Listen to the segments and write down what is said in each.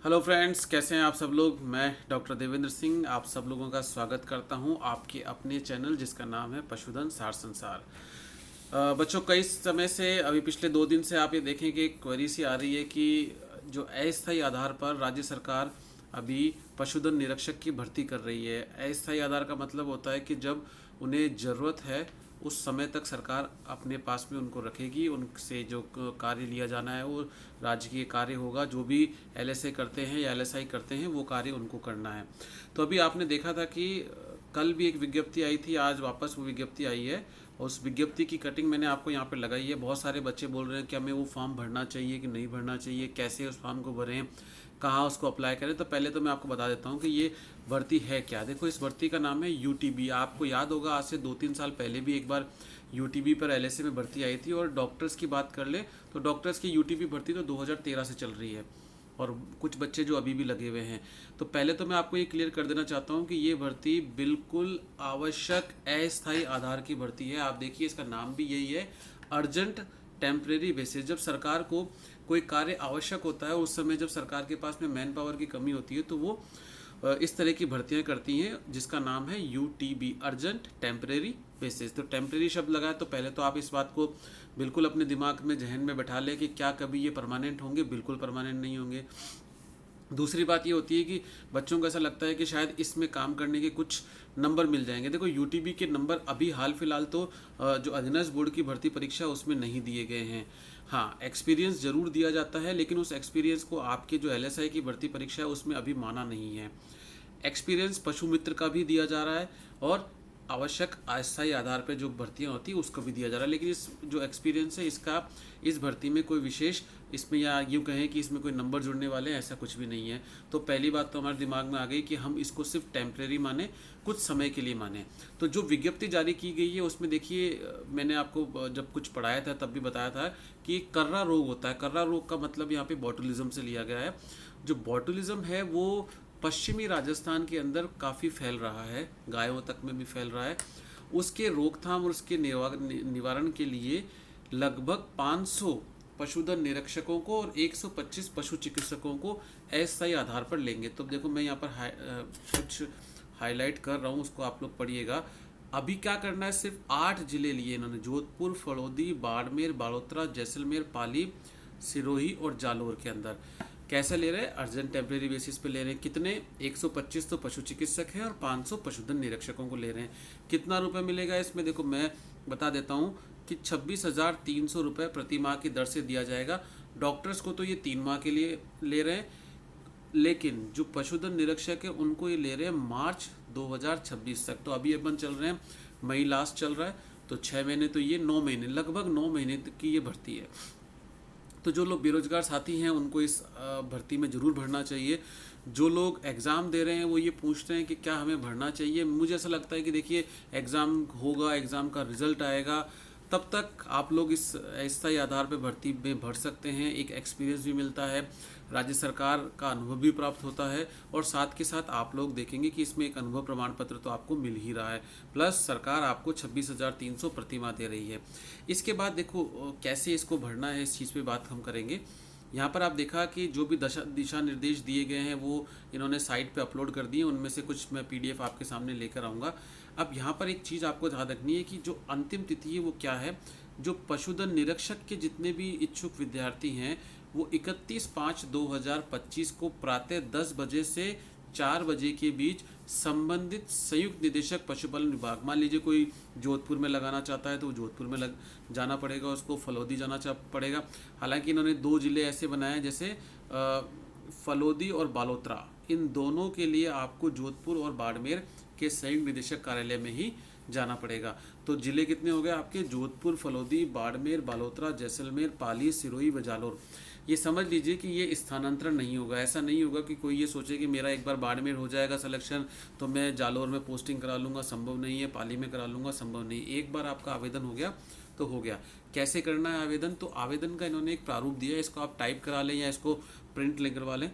Hello friends, कैसे हैं आप सब लोग। मैं डॉक्टर देवेंद्र सिंह आप सब लोगों का स्वागत करता हूं आपके अपने चैनल जिसका नाम है पशुधन सार संसार। बच्चों, कई समय से अभी पिछले 2 दिन से आप ये देखें कि एक क्वेरी सी आ रही है कि जो अस्थायी आधार पर राज्य सरकार अभी पशुधन निरीक्षक की भर्ती कर रही है। अस्थायी आधार का मतलब होता है कि जब उन्हें ज़रूरत है उस समय तक सरकार अपने पास में उनको रखेगी। उनसे जो कार्य लिया जाना है वो राजकीय कार्य होगा। जो भी एलएसए करते हैं या एलएसआई करते हैं वो कार्य उनको करना है। तो अभी आपने देखा था कि कल भी एक विज्ञप्ति आई थी, आज वापस वो विज्ञप्ति आई है और उस विज्ञप्ति की कटिंग मैंने आपको यहाँ पे लगाई है। बहुत सारे बच्चे बोल रहे हैं कि हमें वो फॉर्म भरना चाहिए कि नहीं भरना चाहिए, कैसे उस फॉर्म को भरें, कहाँ उसको अप्लाई करें। तो पहले तो मैं आपको बता देता हूँ कि ये भर्ती है क्या। देखो, इस भर्ती का नाम है यूटीबी। आपको याद होगा आज से 2-3 साल पहले भी एक बार यूटीबी पर एलएसए में भर्ती आई थी। और डॉक्टर्स की बात कर ले तो डॉक्टर्स की यूटीबी भर्ती तो 2013 से चल रही है और कुछ बच्चे जो अभी भी लगे हुए हैं। तो पहले तो मैं आपको ये क्लियर कर देना चाहता हूँ कि ये भर्ती बिल्कुल आवश्यक अस्थायी आधार की भर्ती है। आप देखिए, इसका नाम भी यही है, अर्जेंट टेम्परेरी बेसिस। जब सरकार को कोई कार्य आवश्यक होता है उस समय जब सरकार के पास में मैन पावर की कमी होती है तो वो इस तरह की भर्तियां करती हैं जिसका नाम है यूटीबी, अर्जेंट टेम्परेरी बेसिस। तो टेम्परेरी शब्द लगाए तो पहले तो आप इस बात को बिल्कुल अपने दिमाग में, जहन में बैठा लें कि क्या कभी ये परमानेंट होंगे। बिल्कुल परमानेंट नहीं होंगे। दूसरी बात ये होती है कि बच्चों को ऐसा लगता है कि शायद इसमें काम करने के कुछ नंबर मिल जाएंगे। देखो, यूटीबी के नंबर अभी हाल फिलहाल तो जो अधीनस्थ बोर्ड की भर्ती परीक्षा उसमें नहीं दिए गए हैं। हाँ, एक्सपीरियंस जरूर दिया जाता है लेकिन उस एक्सपीरियंस को आपके जो एलएसआई की भर्ती परीक्षा है उसमें अभी माना नहीं है। एक्सपीरियंस पशु मित्र का भी दिया जा रहा है और आवश्यक अस्थायी आधार पर जो भर्तियां होती है उसको भी दिया जा रहा है। लेकिन इस जो एक्सपीरियंस है इसका इस भर्ती में कोई विशेष, इसमें या यूँ कहें कि इसमें कोई नंबर जुड़ने वाले हैं, ऐसा कुछ भी नहीं है। तो पहली बात तो हमारे दिमाग में आ गई कि हम इसको सिर्फ टेम्परेरी माने, कुछ समय के लिए माने। तो जो विज्ञप्ति जारी की गई है उसमें देखिए, मैंने आपको जब कुछ पढ़ाया था तब भी बताया था कि कर्रा रोग होता है। कर्रा रोग का मतलब यहाँ पे बॉटुलिज्म से लिया गया है। जो बॉटुलिज्म है वो पश्चिमी राजस्थान के अंदर काफ़ी फैल रहा है, गायों तक में भी फैल रहा है। उसके रोकथाम और उसके निवारण के लिए लगभग 500 पशुधन निरीक्षकों को और 125 पशु चिकित्सकों को अस्थायी आधार पर लेंगे। तो देखो, मैं यहाँ पर कुछ हाईलाइट कर रहा हूँ, उसको आप लोग पढ़िएगा। अभी क्या करना है, सिर्फ 8 जिले लिए इन्होंने, जोधपुर, फड़ौदी, बाड़मेर, बालोतरा, जैसलमेर, पाली, सिरोही और जालोर के अंदर। कैसे ले रहे हैं? अर्जेंट टेम्परेरी बेसिस पे ले रहे हैं। कितने? 125 तो पशु चिकित्सक हैं और 500 पशुधन निरीक्षकों को ले रहे हैं। कितना रुपए मिलेगा इसमें? देखो, मैं बता देता हूँ कि 26,300 रुपये प्रति माह की दर से दिया जाएगा। डॉक्टर्स को तो ये 3 माह के लिए ले रहे हैं, लेकिन जो पशुधन निरीक्षक है उनको ये ले रहे हैं मार्च 2026 तक। तो अभी अपन चल रहे हैं, मई लास्ट चल रहा है, तो 6 महीने, तो ये 9 महीने, लगभग 9 महीने की ये भर्ती है। तो जो लोग बेरोजगार साथी हैं उनको इस भर्ती में ज़रूर भरना चाहिए। जो लोग एग्ज़ाम दे रहे हैं वो ये पूछते हैं कि क्या हमें भरना चाहिए। मुझे ऐसा लगता है कि देखिए, एग्ज़ाम होगा, एग्ज़ाम का रिज़ल्ट आएगा, तब तक आप लोग इस अस्थायी आधार पर भर्ती में भर सकते हैं। एक एक्सपीरियंस भी मिलता है, राज्य सरकार का अनुभव भी प्राप्त होता है और साथ के साथ आप लोग देखेंगे कि इसमें एक अनुभव प्रमाण पत्र तो आपको मिल ही रहा है, प्लस सरकार आपको 26,300 प्रति माह दे रही है। इसके बाद देखो कैसे इसको भरना है, इस चीज़ पे बात हम करेंगे। यहाँ पर आप देखा कि जो भी दिशा निर्देश दिए गए हैं वो इन्होंने साइट पे अपलोड कर दिए। उनमें से कुछ मैं पीडीएफ आपके सामने लेकर आऊँगा। अब यहाँ पर एक चीज़ आपको ध्यान रखनी है कि जो अंतिम तिथि है वो क्या है। जो पशुधन निरीक्षक के जितने भी इच्छुक विद्यार्थी हैं वो 31/5/2025 को प्रातः 10 बजे से 4 बजे के बीच संबंधित संयुक्त निदेशक पशुपालन विभाग, मान लीजिए कोई जोधपुर में लगाना चाहता है तो वो जोधपुर में जाना पड़ेगा, उसको फलौदी जाना पड़ेगा। हालांकि इन्होंने 2 जिले ऐसे बनाए हैं, जैसे फलौदी और बालोतरा, इन दोनों के लिए आपको जोधपुर और बाड़मेर के संयुक्त निदेशक कार्यालय में ही जाना पड़ेगा। तो जिले कितने हो गए आपके? जोधपुर, फलौदी, बाड़मेर, बालोतरा, जैसलमेर, पाली, सिरोही व जालोर। ये समझ लीजिए कि ये स्थानांतरण नहीं होगा। ऐसा नहीं होगा कि कोई ये सोचे कि मेरा एक बार बाड़मेर हो जाएगा सिलेक्शन तो मैं जालोर में पोस्टिंग करा लूँगा, संभव नहीं है। पाली में करा लूँगा, संभव नहीं। एक बार आपका आवेदन हो गया तो हो गया। कैसे करना है आवेदन? तो आवेदन का इन्होंने एक प्रारूप दिया है, इसको आप टाइप करा लें या इसको प्रिंट ले करवा लें।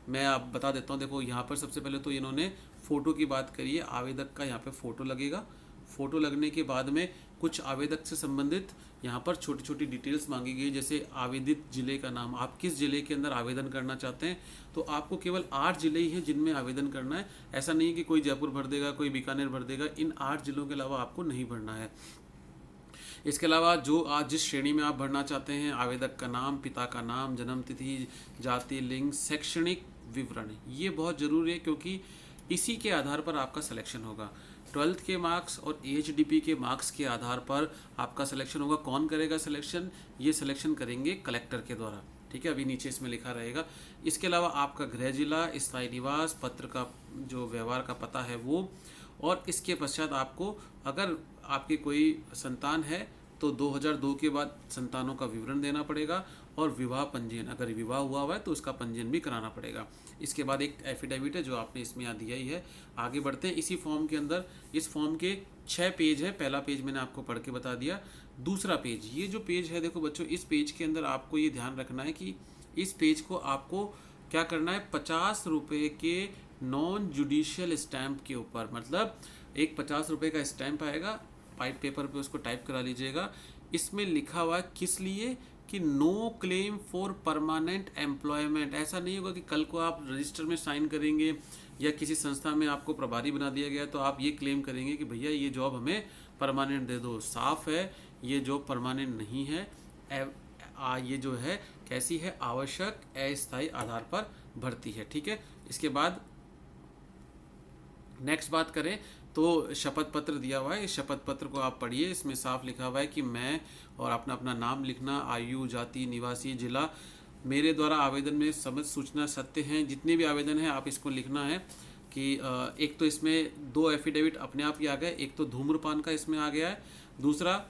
मैं आप बता देता हूँ। देखो, यहाँ पर सबसे पहले तो इन्होंने फ़ोटो की बात करी है। आवेदक का यहाँ पे फ़ोटो लगेगा। फ़ोटो लगने के बाद में कुछ आवेदक से संबंधित यहाँ पर छोटी छोटी डिटेल्स मांगी गई, जैसे आवेदित जिले का नाम, आप किस जिले के अंदर आवेदन करना चाहते हैं। तो आपको केवल 8 जिले ही हैं जिनमें आवेदन करना है। ऐसा नहीं है कि कोई जयपुर भर देगा, कोई बीकानेर भर देगा। इन 8 जिलों के अलावा आपको नहीं भरना है। इसके अलावा जो आज जिस श्रेणी में आप भरना चाहते हैं, आवेदक का नाम, पिता का नाम, जन्म तिथि, जाति, लिंग, शैक्षणिक विवरण, ये बहुत ज़रूरी है क्योंकि इसी के आधार पर आपका सिलेक्शन होगा। 12th के मार्क्स और एचडीपी के मार्क्स के आधार पर आपका सिलेक्शन होगा। कौन करेगा सिलेक्शन? ये सिलेक्शन करेंगे कलेक्टर के द्वारा, ठीक है, अभी नीचे इसमें लिखा रहेगा। इसके अलावा आपका गृह जिला, स्थायी निवास, पत्र का जो व्यवहार का पता है वो, और इसके पश्चात आपको अगर आपकी कोई संतान है तो 2002 के बाद संतानों का विवरण देना पड़ेगा, और विवाह पंजीयन, अगर विवाह हुआ है तो उसका पंजीयन भी कराना पड़ेगा। इसके बाद एक एफिडेविट है जो आपने इसमें यहाँ दिया ही है। आगे बढ़ते हैं। इसी फॉर्म के अंदर, इस फॉर्म के 6 पेज है। पहला पेज मैंने आपको पढ़ के बता दिया। दूसरा पेज, ये जो पेज है देखो बच्चों, इस पेज के अंदर आपको ये ध्यान रखना है कि इस पेज को आपको क्या करना है, 50 रुपये के नॉन जुडिशियल स्टैम्प के ऊपर, मतलब एक 50 रुपये का स्टैम्प आएगा, वाइट पेपर पे उसको टाइप करा लीजिएगा। इसमें लिखा हुआ है किस लिए, कि no claim for permanent employment. ऐसा नहीं होगा कि कल को आप रजिस्टर में साइन करेंगे या किसी संस्था में आपको प्रभारी बना दिया गया तो आप ये क्लेम करेंगे कि भैया ये जॉब हमें परमानेंट दे दो। साफ है ये जॉब परमानेंट नहीं है। ये जो है कैसी है, आवश्यक अस्थायी आधार पर भर्ती है, ठीक है। इसके बाद नेक्स्ट बात करें तो शपथ पत्र दिया हुआ है। इस शपथ पत्र को आप पढ़िए। इसमें साफ लिखा हुआ है कि मैं, और अपना नाम लिखना, आयु, जाति, निवासी, जिला, मेरे द्वारा आवेदन में समझ, सूचना, सत्य हैं। जितने भी आवेदन हैं आप इसको लिखना है कि एक तो इसमें 2 एफिडेविट अपने आप ही आ गए। एक तो धूम्रपान का इसमें आ गया है, दूसरा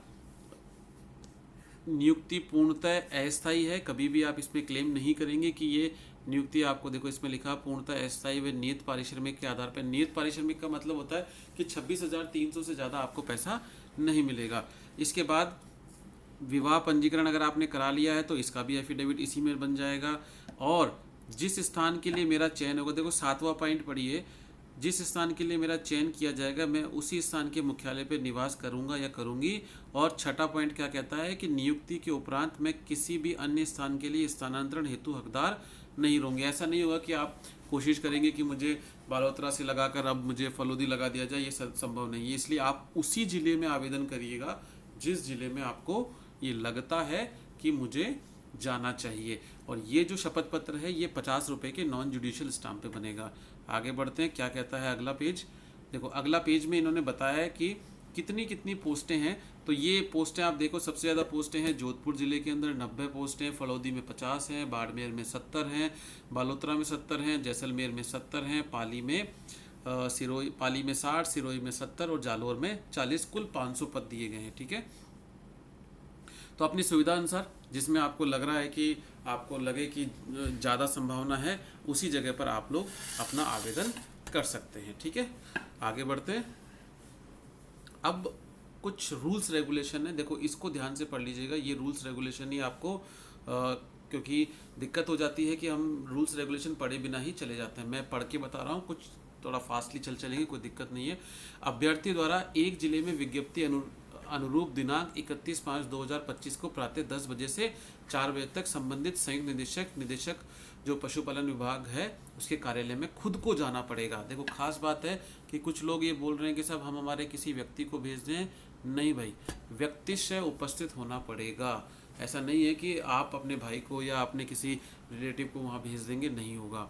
नियुक्ति पूर्णतः अस्थायी है। कभी भी आप इसमें क्लेम नहीं करेंगे कि ये नियुक्ति, आपको देखो इसमें लिखा पूर्णतः अस्थायी व नियत पारिश्रमिक के आधार पर। नियत पारिश्रमिक का मतलब होता है कि 26,300 से ज़्यादा आपको पैसा नहीं मिलेगा। इसके बाद विवाह पंजीकरण अगर आपने करा लिया है तो इसका भी एफिडेविट इसी में बन जाएगा। और जिस स्थान के लिए मेरा चयन होगा, देखो 7वां पॉइंट पढ़िए, जिस स्थान के लिए मेरा चयन किया जाएगा मैं उसी स्थान के मुख्यालय पर निवास करूंगा या करूंगी। और 6वां पॉइंट क्या कहता है कि नियुक्ति के उपरांत मैं किसी भी अन्य स्थान के लिए स्थानांतरण हेतु हकदार नहीं होंगे। ऐसा नहीं होगा कि आप कोशिश करेंगे कि मुझे बालोतरा से लगाकर अब मुझे फलोदी लगा दिया जाए, ये संभव नहीं है। इसलिए आप उसी ज़िले में आवेदन करिएगा जिस ज़िले में आपको ये लगता है कि मुझे जाना चाहिए। और ये जो शपथ पत्र है ये 50 रुपये के नॉन जुडिशियल स्टाम्प पे बनेगा। आगे बढ़ते हैं, क्या कहता है अगला पेज। देखो अगला पेज में इन्होंने बताया है कि कितनी कितनी पोस्टें हैं। तो ये पोस्टें आप देखो, सबसे ज़्यादा पोस्टें हैं जोधपुर ज़िले के अंदर 90 पोस्टें हैं, फलौदी में 50 हैं, बाड़मेर में 70 हैं, बालोतरा में 70 हैं, जैसलमेर में 70 हैं, पाली में 60, सिरोही में 70 और जालोर में 40, कुल 500 पद दिए गए हैं, ठीक है। तो अपनी सुविधा अनुसार जिसमें आपको लग रहा है कि आपको लगे कि ज़्यादा संभावना है, उसी जगह पर आप लोग अपना आवेदन कर सकते हैं, ठीक है। आगे बढ़ते हैं। अब कुछ रूल्स रेगुलेशन है, देखो इसको ध्यान से पढ़ लीजिएगा। ये रूल्स रेगुलेशन ही आपको क्योंकि दिक्कत हो जाती है कि हम रूल्स रेगुलेशन पढ़े बिना ही चले जाते हैं। मैं पढ़ के बता रहा हूँ, कुछ थोड़ा फास्टली चलेंगे, कोई दिक्कत नहीं है। अभ्यर्थी द्वारा एक जिले में विज्ञप्ति अनुरूप दिनांक 31/5/2025 को प्रातः 10 बजे से 4 बजे तक संबंधित संयुक्त निदेशक जो पशुपालन विभाग है उसके कार्यालय में खुद को जाना पड़ेगा। देखो खास बात है कि कुछ लोग ये बोल रहे हैं कि साहब हम हमारे किसी व्यक्ति को भेज दें। नहीं भाई, व्यक्तिशः उपस्थित होना पड़ेगा। ऐसा नहीं है कि आप अपने भाई को या अपने किसी रिलेटिव को वहाँ भेज देंगे, नहीं होगा।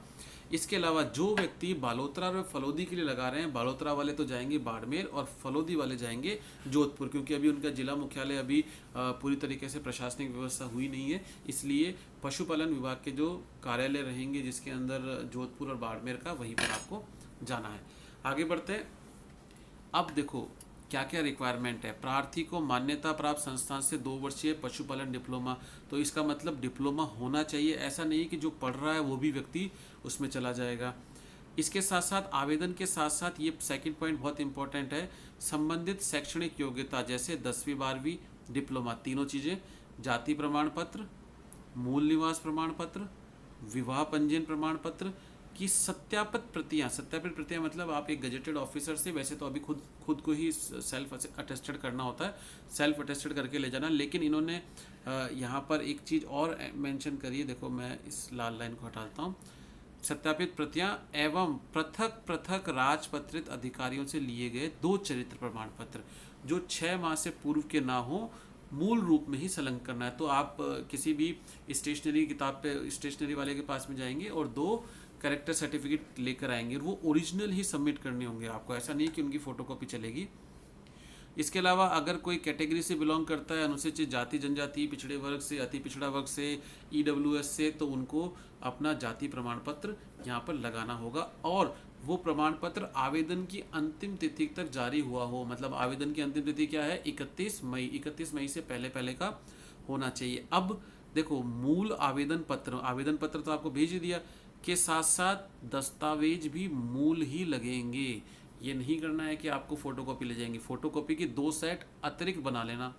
इसके अलावा जो व्यक्ति बालोतरा और फलोदी के लिए लगा रहे हैं, बालोतरा वाले तो जाएंगे बाड़मेर और फलोदी वाले जाएंगे जोधपुर, क्योंकि अभी उनका जिला मुख्यालय अभी पूरी तरीके से प्रशासनिक व्यवस्था हुई नहीं है। इसलिए पशुपालन विभाग के जो कार्यालय रहेंगे जिसके अंदर जोधपुर और बाड़मेर का, वहीं पर आपको जाना है। आगे बढ़ते हैं। अब देखो क्या क्या रिक्वायरमेंट है। प्रार्थी को मान्यता प्राप्त संस्थान से 2 वर्षीय पशुपालन डिप्लोमा, तो इसका मतलब डिप्लोमा होना चाहिए। ऐसा नहीं कि जो पढ़ रहा है वो भी व्यक्ति उसमें चला जाएगा। इसके साथ साथ आवेदन के साथ साथ ये सेकंड पॉइंट बहुत इंपॉर्टेंट है, संबंधित शैक्षणिक योग्यता जैसे 10वीं 12वीं डिप्लोमा, तीनों चीज़ें, जाति प्रमाण पत्र, मूल निवास प्रमाण पत्र, विवाह पंजीयन प्रमाण पत्र, कि सत्यापित प्रतियां मतलब आप एक गजेटेड ऑफिसर से, वैसे तो अभी खुद खुद को ही सेल्फ अटेस्टेड करना होता है, सेल्फ अटेस्टेड करके ले जाना, लेकिन इन्होंने यहाँ पर एक चीज़ और मेंशन करी है। देखो मैं इस लाल लाइन को हटाता हूँ। सत्यापित प्रतियां एवं पृथक पृथक राजपत्रित अधिकारियों से लिए गए 2 चरित्र प्रमाण पत्र जो 6 माह से पूर्व के ना हो, मूल रूप में ही संलग्न करना है। तो आप किसी भी स्टेशनरी किताब पे स्टेशनरी वाले के पास में जाएंगे और 2 कैरेक्टर सर्टिफिकेट लेकर आएंगे, और वो ओरिजिनल ही सबमिट करने होंगे आपको, ऐसा नहीं कि उनकी फोटोकॉपी चलेगी। इसके अलावा अगर कोई कैटेगरी से बिलोंग करता है, अनुसूचित जाति जनजाति, पिछड़े वर्ग से, अति पिछड़ा वर्ग से, ईडब्ल्यूएस से, तो उनको अपना जाति प्रमाण पत्र यहाँ पर लगाना होगा, और वो प्रमाण पत्र आवेदन की अंतिम तिथि तक जारी हुआ हो। मतलब आवेदन की अंतिम तिथि क्या है? 31 मई। 31 मई से पहले पहले का होना चाहिए। अब देखो, मूल आवेदन पत्र तो आपको भेज ही दिया, के साथ साथ दस्तावेज भी मूल ही लगेंगे। ये नहीं करना है कि आपको फोटोकॉपी ले जाएंगे, फोटोकॉपी की 2 सेट अतिरिक्त बना लेना।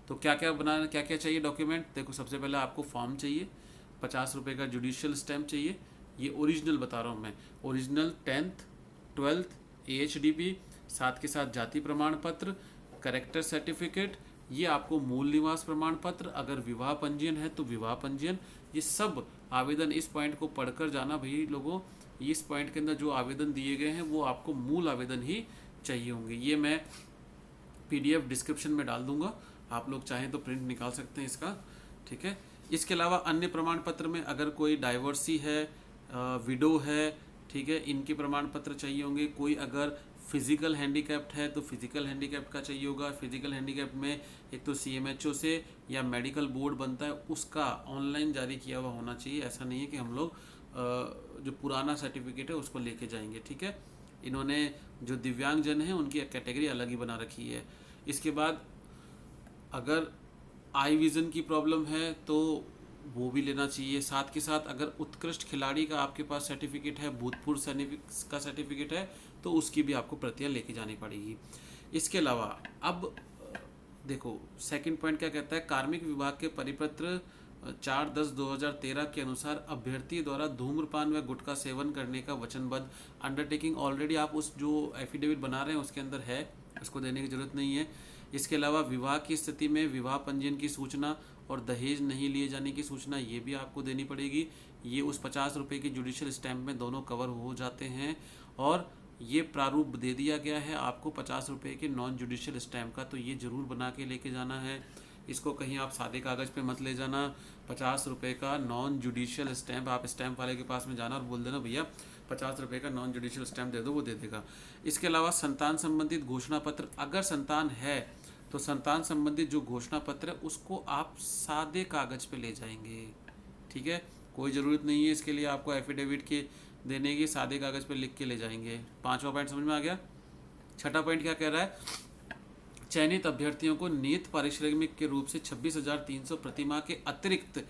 तो क्या क्या बनाना, क्या क्या चाहिए डॉक्यूमेंट? देखो, सबसे पहले आपको फॉर्म चाहिए, 50 रुपये का जुडिशियल स्टैम्प चाहिए। ये ओरिजिनल बता रहा हूँ मैं, ओरिजिनल 10th 12th AHDP, साथ के साथ जाति प्रमाण पत्र, करेक्टर सर्टिफिकेट, ये आपको मूल निवास प्रमाण पत्र, अगर विवाह पंजीयन है तो विवाह पंजीयन। ये सब आवेदन, इस पॉइंट को पढ़कर जाना भाई लोगों, इस पॉइंट के अंदर जो आवेदन दिए गए हैं वो आपको मूल आवेदन ही चाहिए होंगे। ये मैं PDF डिस्क्रिप्शन में डाल दूंगा, आप लोग चाहें तो प्रिंट निकाल सकते हैं इसका, ठीक है। इसके अलावा अन्य प्रमाण पत्र में अगर कोई डाइवर्सी है, विडो है, ठीक है, इनके प्रमाण पत्र चाहिए होंगे। कोई अगर फिजिकल हैंडीकैप्ड है तो फिजिकल हैंडीकैप्ड का चाहिए होगा। फिजिकल हैंडीकैप्ड में एक तो CMHO से या मेडिकल बोर्ड बनता है, उसका ऑनलाइन जारी किया हुआ होना चाहिए। ऐसा नहीं है कि हम लोग जो पुराना सर्टिफिकेट है उसको लेके जाएंगे, ठीक है। इन्होंने जो दिव्यांग जन हैं उनकी कैटेगरी अलग ही बना रखी है। इसके बाद अगर आई विज़न की प्रॉब्लम है तो वो भी लेना चाहिए। साथ के साथ अगर उत्कृष्ट खिलाड़ी का आपके पास सर्टिफिकेट है, भूतपूर्व सैनिक का सर्टिफिकेट है, तो उसकी भी आपको प्रतियां लेके जानी पड़ेगी। इसके अलावा अब देखो, सेकंड पॉइंट क्या कहता है? कार्मिक विभाग के परिपत्र 4/10/2013 के अनुसार अभ्यर्थी द्वारा धूम्रपान व गुटखा सेवन करने का वचनबद्ध अंडरटेकिंग ऑलरेडी आप उस जो एफिडेविट बना रहे हैं उसके अंदर है, उसको देने की जरूरत नहीं है। इसके अलावा विवाह की स्थिति में विवाह पंजीयन की सूचना और दहेज नहीं लिए जाने की सूचना, ये भी आपको देनी पड़ेगी। ये उस 50 रुपये की जुडिशियल स्टैंप में दोनों कवर हो जाते हैं, और ये प्रारूप दे दिया गया है आपको 50 रुपये के नॉन जुडिशियल स्टैंप का, तो ये ज़रूर बना के लेके जाना है। इसको कहीं आप सादे कागज़ पे मत ले जाना। 50 रुपये का नॉन जुडिशियल स्टैंप, आप स्टैंप वाले के पास में जाना और बोल देना भैया 50 रुपये का नॉन जुडिशियल स्टैंप दे दो, वो दे देगा। इसके अलावा संतान संबंधित घोषणा पत्र, अगर संतान है तो संतान संबंधित जो घोषणा पत्र है उसको आप सादे कागज़ पे ले जाएंगे, ठीक है। कोई ज़रूरत नहीं है इसके लिए आपको एफिडेविट के देने की, सादे कागज़ पे लिख के ले जाएंगे। 5वां पॉइंट समझ में आ गया। 6ठा पॉइंट क्या कह रहा है? चयनित अभ्यर्थियों को नियत पारिश्रमिक के रूप से 26,300 प्रतिमाह के अतिरिक्त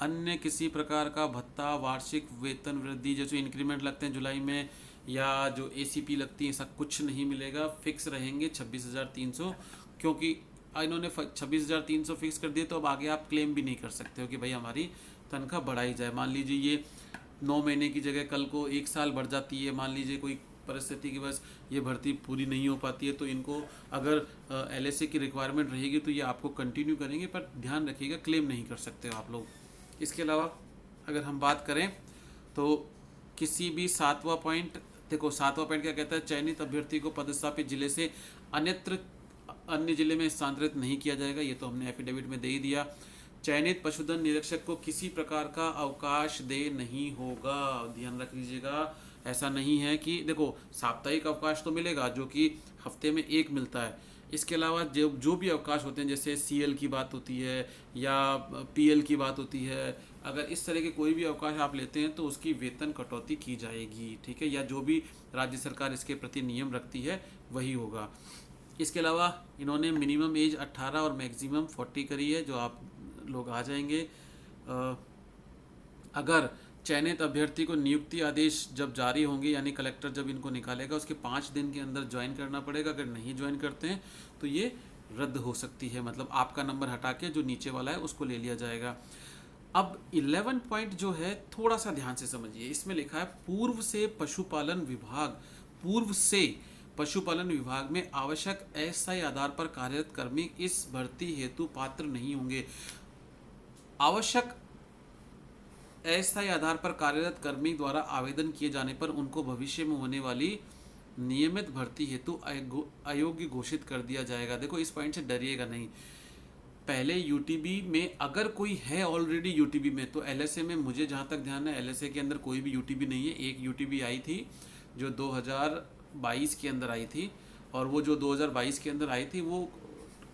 अन्य किसी प्रकार का भत्ता, वार्षिक वेतन वृद्धि, जैसे इंक्रीमेंट लगते हैं जुलाई में या जो ACP लगती है, ऐसा कुछ नहीं मिलेगा। फिक्स रहेंगे 26,300, क्योंकि इन्होंने 26,300 फिक्स कर दिए, तो अब आगे आप क्लेम भी नहीं कर सकते हो कि भाई हमारी तनख्वाह बढ़ाई जाए। मान लीजिए ये 9 महीने की जगह कल को 1 साल बढ़ जाती है, मान लीजिए कोई परिस्थिति की बस ये भर्ती पूरी नहीं हो पाती है, तो इनको अगर LSA की रिक्वायरमेंट रहेगी तो ये आपको कंटिन्यू करेंगे, पर ध्यान रखिएगा क्लेम नहीं कर सकते हो आप लोग। इसके अलावा अगर हम बात करें तो किसी भी 7वां पॉइंट, देखो 7वां पॉइंट क्या कहता है? चयनित अभ्यर्थी को पदस्थापित जिले से अन्य जिले में स्थानांतरित नहीं किया जाएगा, ये तो हमने एफिडेविट में दे ही दिया। चयनित पशुधन निरीक्षक को किसी प्रकार का अवकाश दे नहीं होगा, ध्यान रख लीजिएगा। ऐसा नहीं है कि देखो साप्ताहिक अवकाश तो मिलेगा जो कि हफ्ते में 1 मिलता है। इसके अलावा जो भी अवकाश होते हैं, जैसे CL की बात होती है या PL की बात होती है, अगर इस तरह के कोई भी अवकाश आप लेते हैं तो उसकी वेतन कटौती की जाएगी, ठीक है, या जो भी राज्य सरकार इसके प्रति नियम रखती है वही होगा। इसके अलावा इन्होंने मिनिमम एज 18 और मैक्सिमम 40 करी है, जो आप लोग आ जाएंगे। अगर चयनित अभ्यर्थी को नियुक्ति आदेश जब जारी होंगे, यानी कलेक्टर जब इनको निकालेगा उसके 5 दिन के अंदर ज्वाइन करना पड़ेगा। अगर नहीं ज्वाइन करते हैं तो ये रद्द हो सकती है, मतलब आपका नंबर हटा के जो नीचे वाला है उसको ले लिया जाएगा। अब 11 पॉइंट जो है थोड़ा सा ध्यान से समझिए, इसमें लिखा है पूर्व से पशुपालन विभाग में आवश्यक अस्थायी आधार पर कार्यरत कर्मी इस भर्ती हेतु पात्र नहीं होंगे। आवश्यक अस्थायी आधार पर कार्यरत कर्मी द्वारा आवेदन किए जाने पर उनको भविष्य में होने वाली नियमित भर्ती हेतु अयोग्य घोषित कर दिया जाएगा। देखो, इस पॉइंट से डरिएगा नहीं। पहले यूटीबी में अगर कोई है ऑलरेडी यूटीबी में, तो एलएसए में मुझे जहाँ तक ध्यान है एलएसए के अंदर कोई भी यूटीबी नहीं है। एक यूटीबी आई थी जो 2022 के अंदर आई थी, और वो जो 2022 के अंदर आई थी वो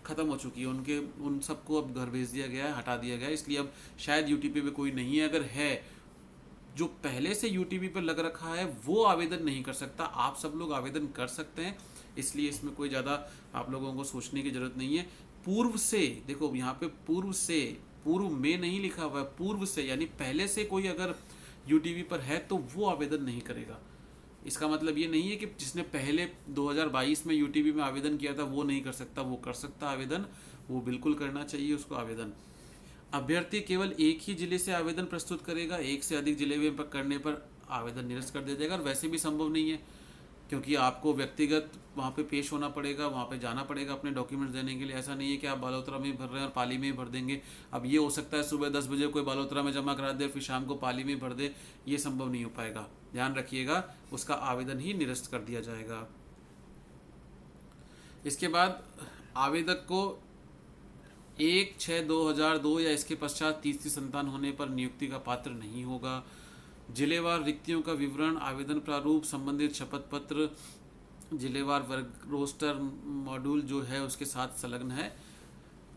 ख़त्म हो चुकी है। उन सबको अब घर भेज दिया गया है, हटा दिया गया है, इसलिए अब शायद यूटीबी पे कोई नहीं है। अगर है जो पहले से यूटीबी पर लग रखा है वो आवेदन नहीं कर सकता। आप सब लोग आवेदन कर सकते हैं, इसलिए इसमें कोई ज़्यादा आप लोगों को सोचने की ज़रूरत नहीं है। पूर्व से, देखो यहाँ पे पूर्व में नहीं लिखा हुआ है, पूर्व से यानी पहले से कोई अगर यूटीबी पर है तो वो आवेदन नहीं करेगा। इसका मतलब ये नहीं है कि जिसने पहले 2022 में यूटीबी में आवेदन किया था वो नहीं कर सकता, वो कर सकता आवेदन, वो बिल्कुल करना चाहिए उसको आवेदन। अभ्यर्थी केवल एक ही जिले से आवेदन प्रस्तुत करेगा, एक से अधिक जिले में करने पर आवेदन निरस्त कर दिया जाएगा। और वैसे भी संभव नहीं है, क्योंकि आपको व्यक्तिगत वहाँ पे पेश होना पड़ेगा, वहाँ पे जाना पड़ेगा अपने डॉक्यूमेंट्स देने के लिए। ऐसा नहीं है कि आप बालोतरा में भर रहे हैं और पाली में ही भर देंगे। अब ये हो सकता है सुबह 10 बजे कोई बालोतरा में जमा करा दे, फिर शाम को पाली में भर दे, ये संभव नहीं हो पाएगा। ध्यान रखिएगा, उसका आवेदन ही निरस्त कर दिया जाएगा। इसके बाद आवेदक को 1/6/2002 या इसके पश्चात तीसरी संतान होने पर नियुक्ति का पात्र नहीं होगा। जिलेवार रिक्तियों का विवरण, आवेदन प्रारूप, संबंधित शपथ पत्र, जिलेवार वर्ग रोस्टर मॉड्यूल जो है उसके साथ संलग्न है।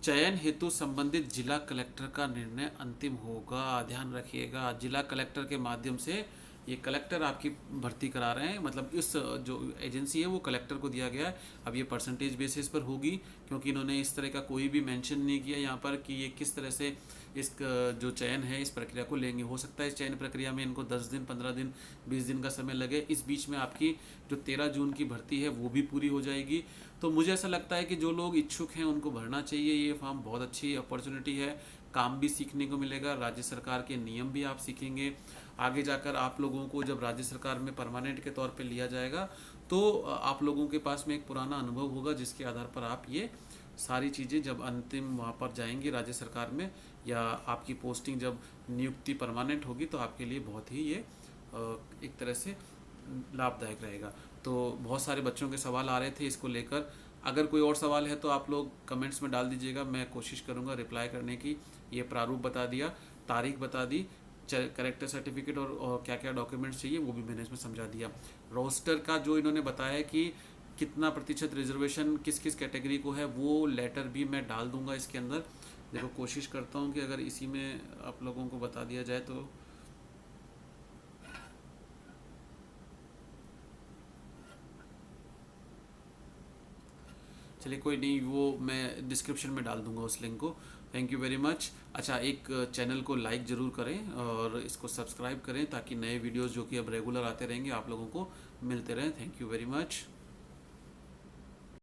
चयन हेतु संबंधित जिला कलेक्टर का निर्णय अंतिम होगा। ध्यान रखिएगा, जिला कलेक्टर के माध्यम से ये कलेक्टर आपकी भर्ती करा रहे हैं, मतलब इस जो एजेंसी है वो कलेक्टर को दिया गया है। अब ये परसेंटेज बेसिस पर होगी, क्योंकि इन्होंने इस तरह का कोई भी मेंशन नहीं किया यहाँ पर कि ये किस तरह से इस जो चयन है इस प्रक्रिया को लेंगे। हो सकता है इस चयन प्रक्रिया में इनको 10 दिन, 15 दिन, 20 दिन का समय लगे। इस बीच में आपकी जो 13 जून की भर्ती है वो भी पूरी हो जाएगी। तो मुझे ऐसा लगता है कि जो लोग इच्छुक हैं उनको भरना चाहिए ये फॉर्म। बहुत अच्छी अपॉर्चुनिटी है, काम भी सीखने को मिलेगा, राज्य सरकार के नियम भी आप सीखेंगे। आगे जाकर आप लोगों को जब राज्य सरकार में परमानेंट के तौर पे लिया जाएगा तो आप लोगों के पास में एक पुराना अनुभव होगा, जिसके आधार पर आप ये सारी चीज़ें जब अंतिम वहाँ पर जाएंगी राज्य सरकार में, या आपकी पोस्टिंग जब नियुक्ति परमानेंट होगी, तो आपके लिए बहुत ही ये एक तरह से लाभदायक रहेगा। तो बहुत सारे बच्चों के सवाल आ रहे थे इसको लेकर। अगर कोई और सवाल है तो आप लोग कमेंट्स में डाल दीजिएगा, मैं कोशिश करूँगा रिप्लाई करने की। ये प्रारूप बता दिया, तारीख बता दी, करेक्टर सर्टिफिकेट और क्या क्या डॉक्यूमेंट्स चाहिए वो भी मैंने इसमें समझा दिया। रोस्टर का जो इन्होंने बताया कि कितना प्रतिशत रिजर्वेशन किस किस कैटेगरी को है, वो लेटर भी मैं डाल दूंगा इसके अंदर। देखो, कोशिश करता हूँ कि अगर इसी में आप लोगों को बता दिया जाए तो चलिए, कोई नहीं, वो मैं डिस्क्रिप्शन में डाल दूंगा उस लिंक को। Thank you very much. अच्छा, एक चैनल को लाइक ज़रूर करें और इसको सब्सक्राइब करें, ताकि नए वीडियोस जो कि अब रेगुलर आते रहेंगे आप लोगों को मिलते रहें। Thank you very much.